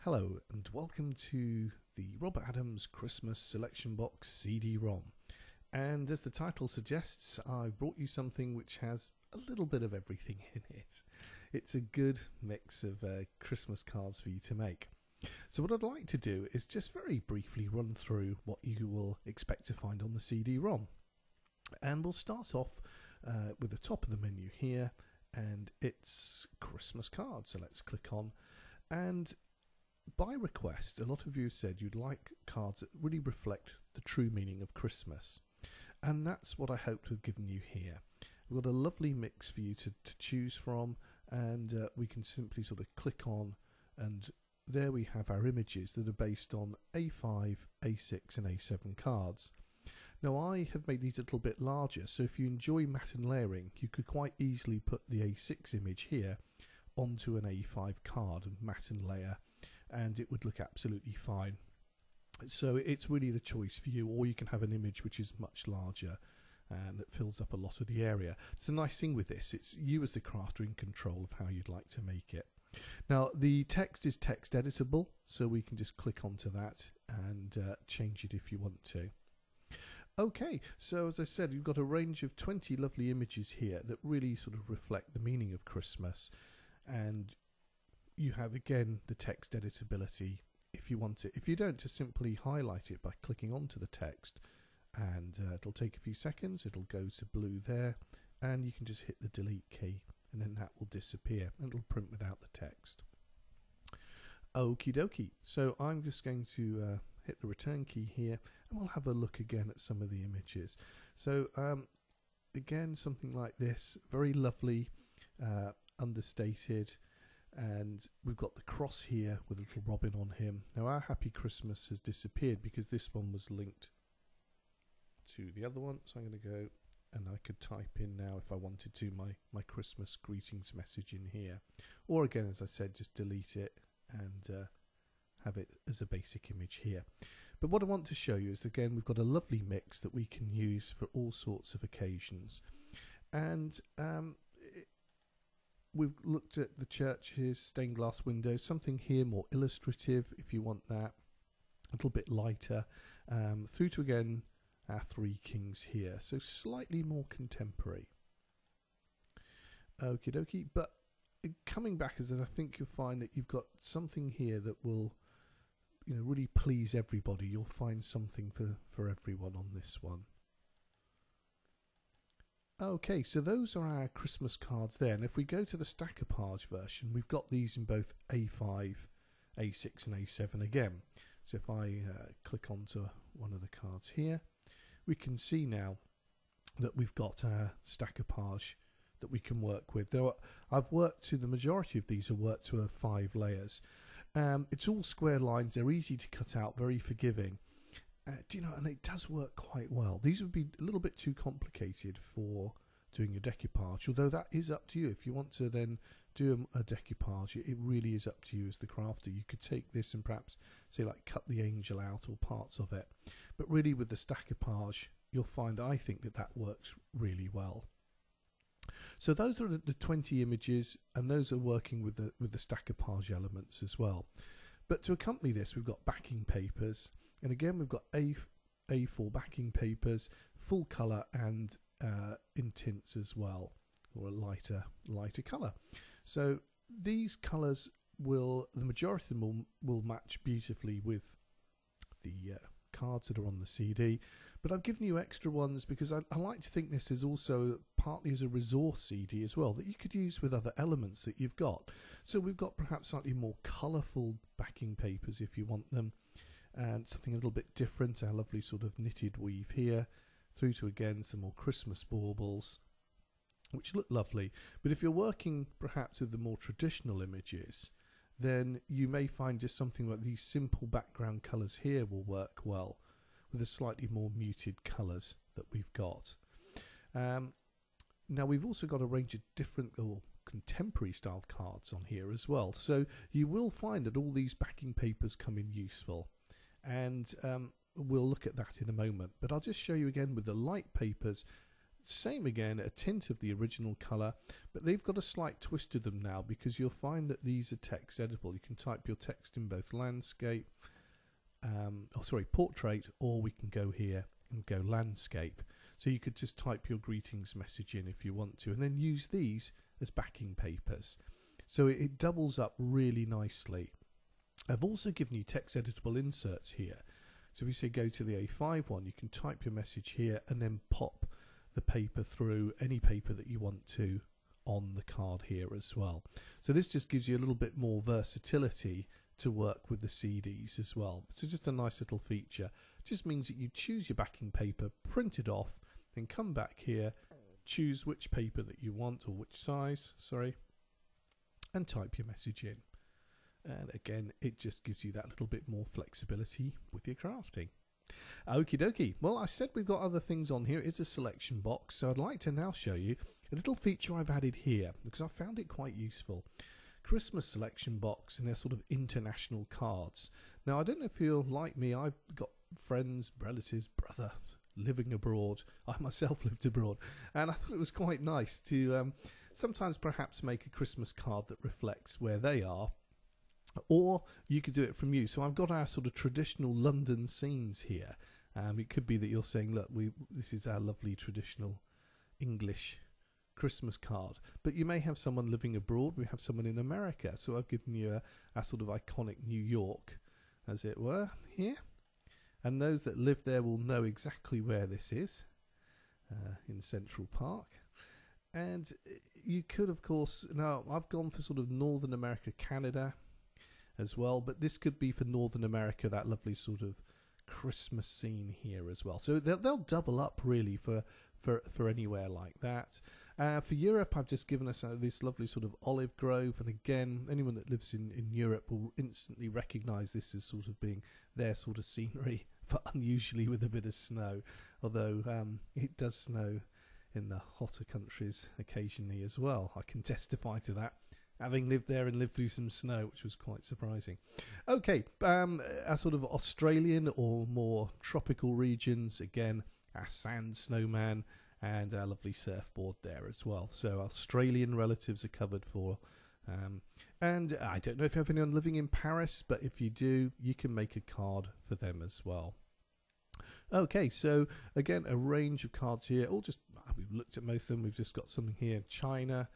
Hello and welcome to the Robert Adams Christmas Selection Box CD-ROM. And as the title suggests, I've brought you something which has a little bit of everything in it. It's a good mix of Christmas cards for you to make. So what I'd like to do is just very briefly run through what you will expect to find on the CD-ROM. And we'll start off with the top of the menu here, and it's Christmas cards. So let's click on, and by request, a lot of you said you'd like cards that really reflect the true meaning of Christmas. And that's what I hope to have given you here. We've got a lovely mix for you to choose from, and we can simply sort of click on, and there we have our images that are based on A5, A6 and A7 cards. Now I have made these a little bit larger, so if you enjoy matte and layering, you could quite easily put the A6 image here onto an A5 card and matte and layer, and it would look absolutely fine. So it's really the choice for you, or you can have an image which is much larger and it fills up a lot of the area. It's the nice thing with this, it's you as the crafter in control of how you'd like to make it. Now the text is text editable, so we can just click onto that and change it if you want to. Okay, so as I said, you've got a range of 20 lovely images here that really sort of reflect the meaning of Christmas, and you have again the text editability if you want it. If you don't, just simply highlight it by clicking onto the text, and it'll take a few seconds, it'll go to blue there, and you can just hit the delete key and then that will disappear and it'll print without the text. Okie dokie, so I'm just going to hit the return key here and we'll have a look again at some of the images. So again, something like this, very lovely, understated, and we've got the cross here with a little robin on him. Now our Happy Christmas has disappeared because this one was linked to the other one, so I'm going to go and I could type in now if I wanted to my Christmas greetings message in here, or again, as I said, just delete it and have it as a basic image here. But what I want to show you is, again, we've got a lovely mix that we can use for all sorts of occasions, and we've looked at the church's stained glass windows, something here more illustrative if you want that, a little bit lighter, through to again our three kings here, so slightly more contemporary. Okie dokie, but coming back is that I think you'll find that you've got something here that will, you know, really please everybody. You'll find something for everyone on this one. Okay, so those are our Christmas cards there, and if we go to the Stackopage version, we've got these in both A5, A6 and A7 again. So if I click onto one of the cards here, we can see now that we've got our Stackopage that we can work with. Though I've worked to, the majority of these are worked to 5 layers. It's all square lines, they're easy to cut out, very forgiving. Do you know, and it does work quite well. These would be a little bit too complicated for doing a decoupage, although that is up to you. If you want to then do a decoupage, it really is up to you as the crafter. You could take this and perhaps say like cut the angel out or parts of it, but really with the Stackopage you'll find, I think, that works really well. So those are the 20 images, and those are working with the Stackopage elements as well. But to accompany this, we've got backing papers, and again we've got A4 backing papers, full colour and in tints as well, or a lighter colour. So these colours will, the majority of them will match beautifully with the cards that are on the CD, but I've given you extra ones because I like to think this is also partly as a resource CD as well, that you could use with other elements that you've got. So we've got perhaps slightly more colourful backing papers if you want them, and something a little bit different, our lovely sort of knitted weave here, through to again some more Christmas baubles, which look lovely. But if you're working perhaps with the more traditional images, then you may find just something like these simple background colours here will work well with the slightly more muted colours that we've got. Now we've also got a range of different or contemporary styled cards on here as well, so you will find that all these backing papers come in useful, and we'll look at that in a moment. But I'll just show you again with the light papers same again, a tint of the original colour, but they've got a slight twist to them now because you'll find that these are text editable. You can type your text in both landscape, portrait, or we can go here and go landscape. So you could just type your greetings message in if you want to, and then use these as backing papers. So it doubles up really nicely. I've also given you text editable inserts here. So if we say go to the A5 one, you can type your message here and then pop the paper through, any paper that you want to, on the card here as well. So this just gives you a little bit more versatility to work with the CDs as well. So just a nice little feature. Just means that you choose your backing paper, print it off, then come back here, choose which paper that you want, or which size, and type your message in. And again, it just gives you that little bit more flexibility with your crafting. Okie dokie. Well, I said we've got other things on here. It's a selection box, so I'd like to now show you a little feature I've added here because I found it quite useful. Christmas selection box, and they're sort of international cards. Now, I don't know if you're like me. I've got friends, relatives, brother living abroad. I myself lived abroad, and I thought it was quite nice to sometimes perhaps make a Christmas card that reflects where they are. Or you could do it from you. So I've got our sort of traditional London scenes here. It could be that you're saying, look, this is our lovely traditional English Christmas card. But you may have someone living abroad. We have someone in America. So I've given you a sort of iconic New York, as it were, here. And those that live there will know exactly where this is, in Central Park. And you could, of course, now I've gone for sort of Northern America, Canada as well, but this could be for Northern America, that lovely sort of Christmas scene here as well. So they'll double up really for anywhere like that. For Europe, I've just given us this lovely sort of olive grove, and again, anyone that lives in Europe will instantly recognise this as sort of being their sort of scenery, but unusually with a bit of snow, although it does snow in the hotter countries occasionally as well. I can testify to that, having lived there and lived through some snow, which was quite surprising. Okay, our sort of Australian or more tropical regions, again, our sand snowman and our lovely surfboard there as well. So Australian relatives are covered for. And I don't know if you have anyone living in Paris, but if you do, you can make a card for them as well. Okay, so again, a range of cards here. We've looked at most of them. We've just got something here, China,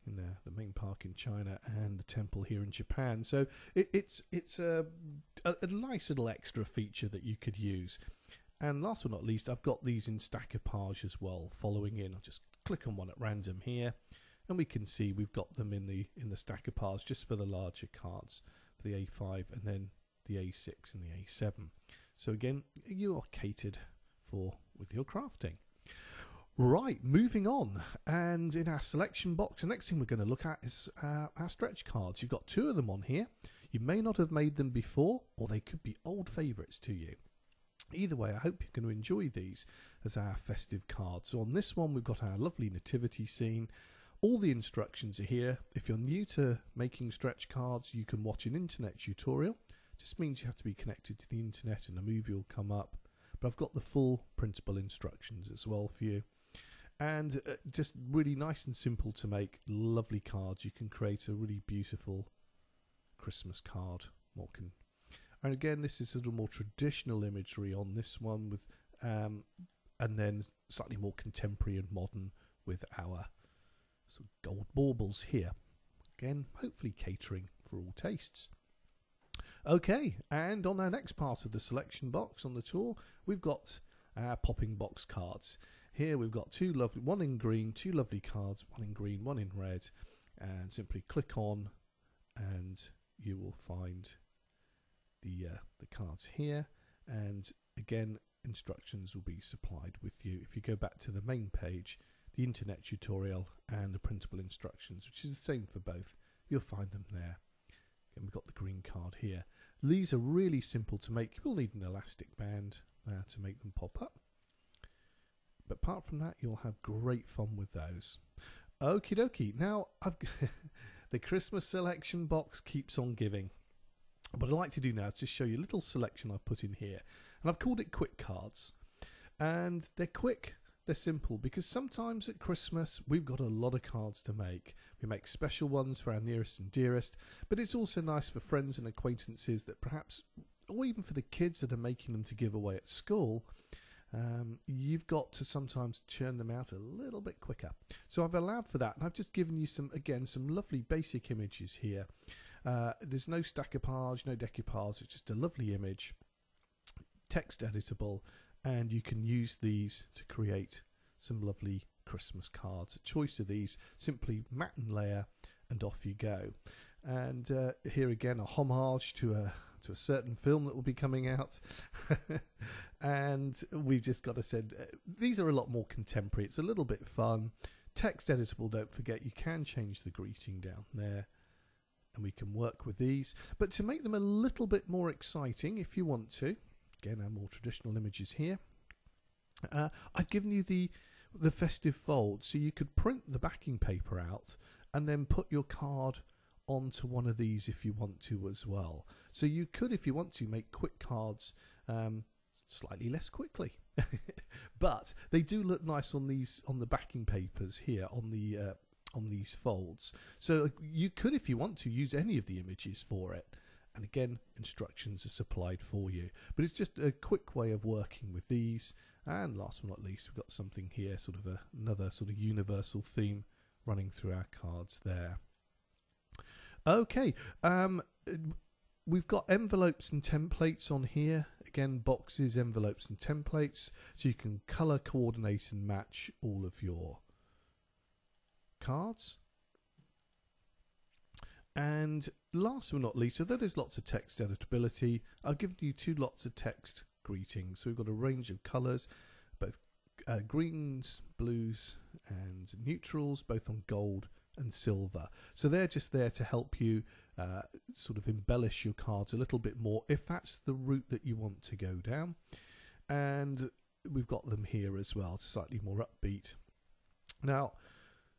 in the main park in China, and the temple here in Japan. So it's a nice little extra feature that you could use. And last but not least, I've got these in Stackopage as well, following in. I'll just click on one at random here, and we can see we've got them in the Stackopage just for the larger cards, for the A5 and then the A6 and the A7. So again, you are catered for with your crafting. Right, moving on, and in our selection box, the next thing we're going to look at is our stretch cards. You've got two of them on here. You may not have made them before, or they could be old favourites to you. Either way, I hope you're going to enjoy these as our festive cards. So on this one, we've got our lovely nativity scene. All the instructions are here. If you're new to making stretch cards, you can watch an internet tutorial. Just means you have to be connected to the internet and a movie will come up. But I've got the full printable instructions as well for you. And just really nice and simple to make, lovely cards. You can create a really beautiful Christmas card. And again, this is sort of more traditional imagery on this one, with and then slightly more contemporary and modern with our sort of gold baubles here. Again, hopefully catering for all tastes. Okay, and on our next part of the selection box on the tour, we've got our popping box cards. Here we've got one in green, two lovely cards, one in green, one in red, and simply click on and you will find the cards here. And again, instructions will be supplied with you. If you go back to the main page, the internet tutorial and the printable instructions, which is the same for both, you'll find them there. And we've got the green card here. These are really simple to make. You will need an elastic band to make them pop up. But apart from that, you'll have great fun with those. Okie dokie. Now, the Christmas selection box keeps on giving. What I'd like to do now is just show you a little selection I've put in here. And I've called it quick cards. And they're quick, They're simple because sometimes at Christmas we've got a lot of cards to make. We make special ones for our nearest and dearest, but it's also nice for friends and acquaintances that perhaps, or even for the kids that are making them to give away at school. You've got to sometimes churn them out a little bit quicker. So I've allowed for that, and I've just given you some lovely basic images here. There's no stackopage, no decoupage, it's just a lovely image, text editable, and you can use these to create some lovely Christmas cards. A choice of these, simply mat and layer, and off you go. And here again, a homage to a certain film that will be coming out. And we've just got to send, these are a lot more contemporary. It's a little bit fun. Text editable, don't forget, you can change the greeting down there, and we can work with these. But to make them a little bit more exciting, if you want to, again, our more traditional images here, I've given you the festive fold, so you could print the backing paper out and then put your card onto one of these if you want to as well. So you could, if you want to, make quick cards slightly less quickly, but they do look nice on the backing papers here on these folds. So you could, if you want to, use any of the images for it. And again, instructions are supplied for you. But it's just a quick way of working with these. And last but not least, we've got something here, sort of another sort of universal theme running through our cards there. Okay, we've got envelopes and templates on here. Again, boxes, envelopes and templates. So you can colour coordinate and match all of your cards. And last but not least, although there's lots of text editability, I've given you two lots of text greetings. So we've got a range of colours, both greens, blues and neutrals, both on gold and silver. So they're just there to help you sort of embellish your cards a little bit more if that's the route that you want to go down. And we've got them here as well, slightly more upbeat. Now,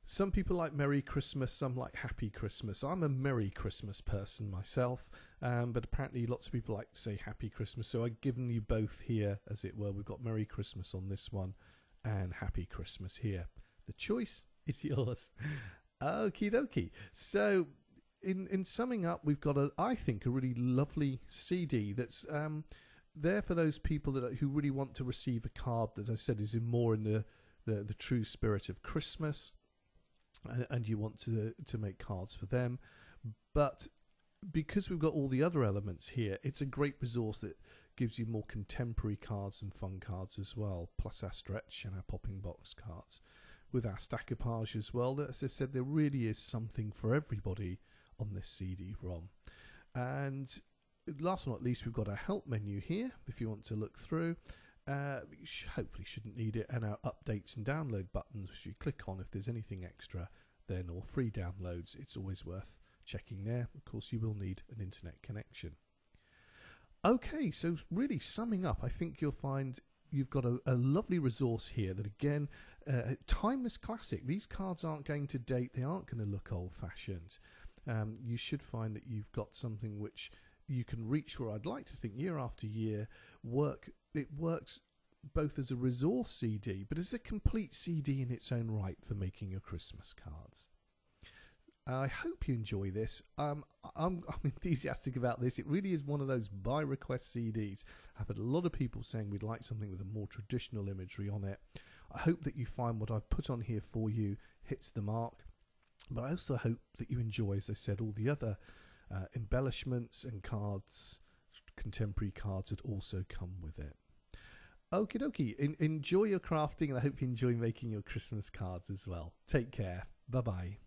some people like Merry Christmas, some like Happy Christmas. I'm a Merry Christmas person myself, but apparently lots of people like to say Happy Christmas. So I've given you both here, as it were. We've got Merry Christmas on this one and Happy Christmas here. The choice is yours. Okie dokie. So in summing up, we've got I think a really lovely CD that's there for those people who really want to receive a card that I said is more in the true spirit of Christmas. And you want to make cards for them, but because we've got all the other elements here, it's a great resource that gives you more contemporary cards and fun cards as well, plus our stretch and our popping box cards. With our stackopage as well, as I said, there really is something for everybody on this CD-ROM. And last but not least, we've got our help menu here if you want to look through. You hopefully shouldn't need it, and our updates and download buttons, which you click on if there's anything extra then, or free downloads. It's always worth checking there. Of course, you will need an internet connection. Okay, so really summing up, I think you'll find you've got a lovely resource here that, again, timeless classic. These cards aren't going to date, they aren't going to look old-fashioned. You should find that you've got something which you can reach for, I'd like to think, year after year. It works both as a resource CD, but as a complete CD in its own right for making your Christmas cards. I hope you enjoy this. I'm enthusiastic about this. It really is one of those by request CDs. I've had a lot of people saying we'd like something with a more traditional imagery on it. I hope that you find what I've put on here for you hits the mark, but I also hope that you enjoy, as I said, all the other embellishments and cards, contemporary cards that also come with it. Okie dokie. Enjoy your crafting, and I hope you enjoy making your Christmas cards as well. Take care. Bye bye.